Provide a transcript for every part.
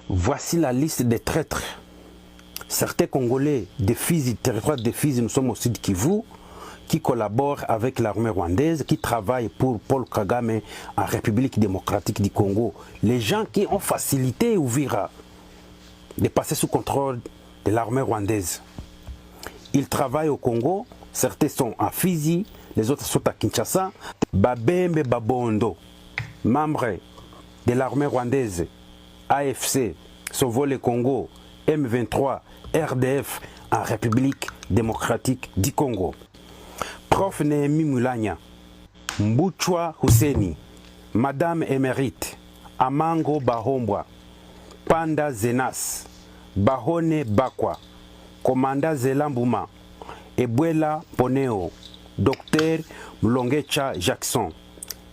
Voici la liste des traîtres. Certains Congolais de Fizi, territoire de Fizi, nous sommes au Sud Kivu, qui collaborent avec l'armée rwandaise, qui travaillent pour Paul Kagame en République démocratique du Congo. Les gens qui ont facilité Uvira de passer sous contrôle de l'armée rwandaise. Ils travaillent au Congo, certains sont à Fizi, les autres sont à Kinshasa. Babembe Babondo, membre de l'armée rwandaise, AFC, Sauvons le Congo, M23, RDF en République démocratique du Congo. Prof Nehemi Mulanya, Mbuchwa Huseni, Madame Émérite, Amango Bahombwa, Panda Zenas, Bahone Bakwa, Komanda Zelambuma, Ebwela Poneo, Docteur Mlongecha Jackson,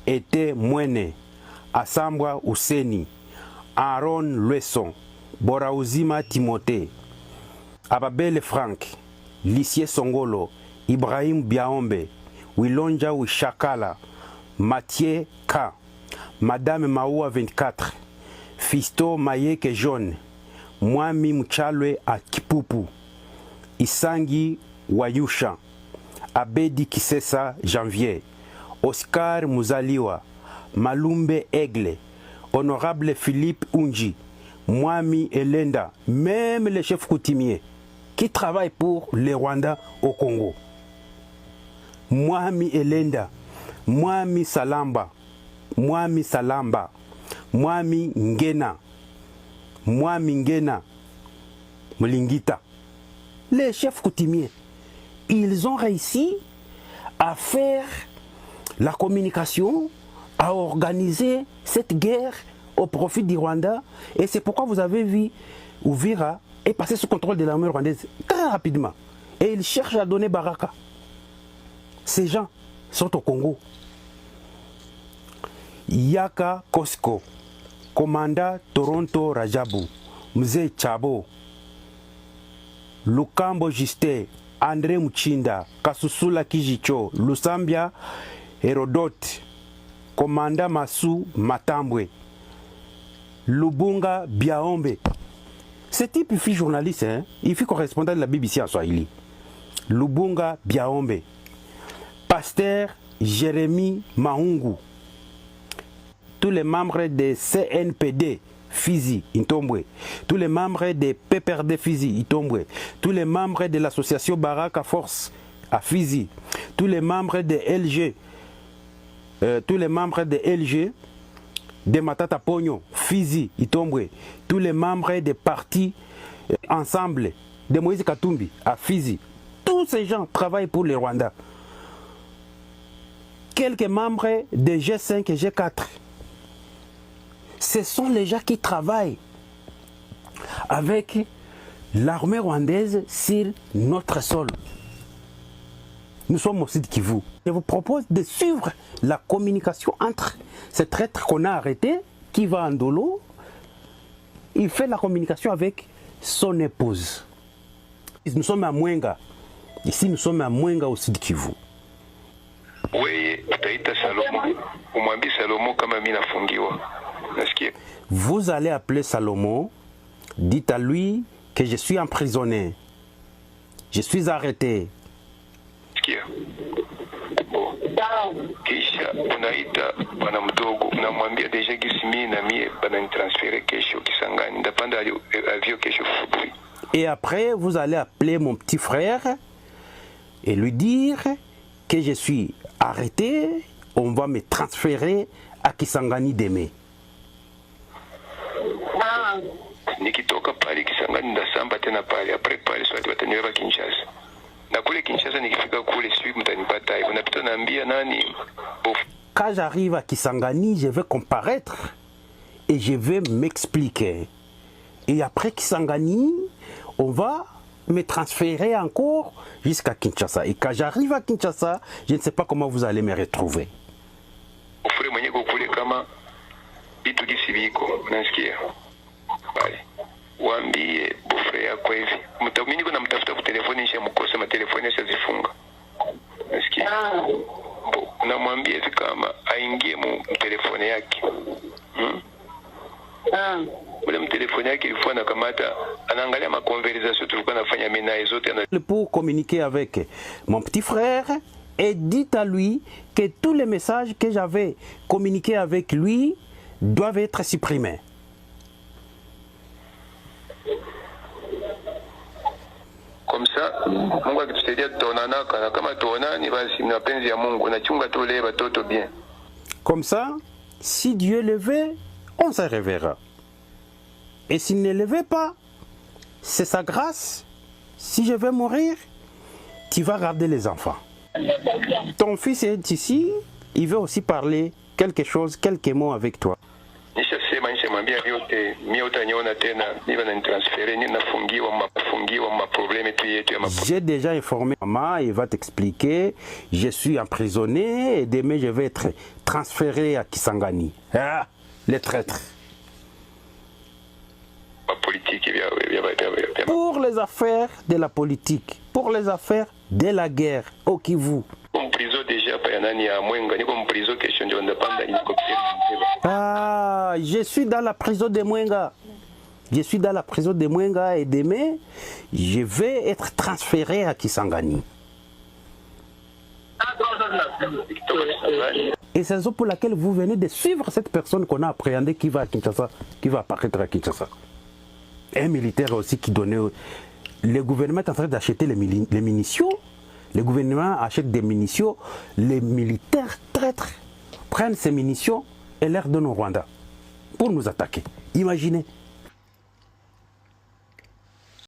Ete Mwene, Asambwa Huseni, Aaron Luesson, Boraouzima Timothée, Ababele Frank, Lissier Songolo, Ibrahim Biaombe, Wilonja Wishakala, Mathieu K, Madame Maoua 24, Fisto Mayeke Jaune, Mwami Mchalwe à Kipupu, Isangi Wayusha, Abedi Kisesa Janvier, Oscar Muzaliwa, Malumbe Aigle, Honorable Philippe Unji, Mwami Elenda, même les chefs coutumiers qui travaillent pour les Rwandais au Congo. Mwami Elenda, Mwami Salamba, Mwami Salamba, Mwami Ngena, Mwami Ngena, Mulingita. Les chefs coutumiers, ils ont réussi à faire la communication, à organiser cette guerre au profit du Rwanda. Et c'est pourquoi vous avez vu Uvira est passé sous contrôle de l'armée rwandaise très rapidement. Et ils cherchent à donner Baraka. Ces gens sont au Congo. Yaka Kosko, Commanda Toronto Rajabu, Mzee Chabo, Lukambo Juste, André Muchinda, Kasusula Kijicho, Lusambia Herodote, Commanda Masu Matambwe, Lubunga Biaombe. Ce type, il fut journaliste, hein? Il fut correspondant de la BBC en Swahili. Lubunga Biaombe. Pasteur Jérémy Mahungu. Tous les membres de CNPD Fizi, Itombwe. Tous les membres de PPRD Fizi, Itombwe. Tous les membres de l'association Baraka Force à Fizi. Tous les membres de LG. Tous les membres de LG, de Matata Pogno, Fizi, Itombwe, tous les membres des partis ensemble de Moïse Katumbi à Fizi, tous ces gens travaillent pour les Rwandais. Quelques membres de G5 et G4, ce sont les gens qui travaillent avec l'armée rwandaise sur notre sol. Nous sommes au Sud Kivu. Je vous propose de suivre la communication entre ce traître qu'on a arrêté, qui va en Dolo. Il fait la communication avec son épouse. Nous sommes à Mwenga. Ici, nous sommes à Mwenga au Sud Kivu. Oui, utaita Salomo. Umwambi Salomo kama mimi nafungiwa. Nasikia. Vous allez appeler Salomon. Dites à lui que je suis emprisonné. Je suis arrêté. Kisha unaita bwana mdogo unamwambia deja gisi mimi na mie bana transférer kesho Kisangani ndapanda avion kesho asubuhi. Et après vous allez appeler mon petit frère et lui dire que je suis arrêté, on va me transférer à Kisangani demain. Nikitoka pale Kisangani ndasamba tena pale après pale swati wataniweka Kinshasa. Quand j'arrive à Kisangani, je vais comparaître et je vais m'expliquer. Et après Kisangani, on va me transférer encore jusqu'à Kinshasa. Et quand j'arrive à Kinshasa, je ne sais pas comment vous allez me retrouver. Waambie bofre yako hivi. Mimi niko namtafuta kwa telefoni nisha mkosa ma telefoni yashazifunga. Nasikia. Unamwambia hivi kama aingie mu telefoni yake. Ule telefoni yake ilikuwa nakamata, anaangalia ma conversation tulikuwa nafanya mimi naye zote. Pour communiquer avec mon petit frère, et dites à lui que tous les messages que j'avais communiqués avec lui doivent être supprimés. Comme ça, Mungu akitusaidia tutaonana, kama tuonani basi na penzi ya Mungu na chunga tu leo watoto bien. Comme ça, si Dieu le veut, on se reverra. Et s'il ne le veut pas, c'est sa grâce. Si je vais mourir, tu vas garder les enfants. Ton fils est ici, il veut aussi parler quelque chose, quelques mots avec toi. J'ai déjà informé maman, il va t'expliquer. Je suis emprisonné et demain je vais être transféré à Kisangani. Ah, les traîtres. Pour les affaires de la politique, pour les affaires de la guerre au Kivu. Ah, je suis dans la prison de Mwenga. Je suis dans la prison de Mwenga et demain, je vais être transféré à Kisangani. Et c'est la raison pour laquelle vous venez de suivre cette personne qu'on a appréhendée qui va à Kinshasa, qui va apparaître à Kinshasa. Un militaire aussi qui donnait... Le gouvernement est en train d'acheter les munitions. Le gouvernement achète des munitions. Les militaires traîtres prennent ces munitions et les donnent au Rwanda pour nous attaquer. Imaginez.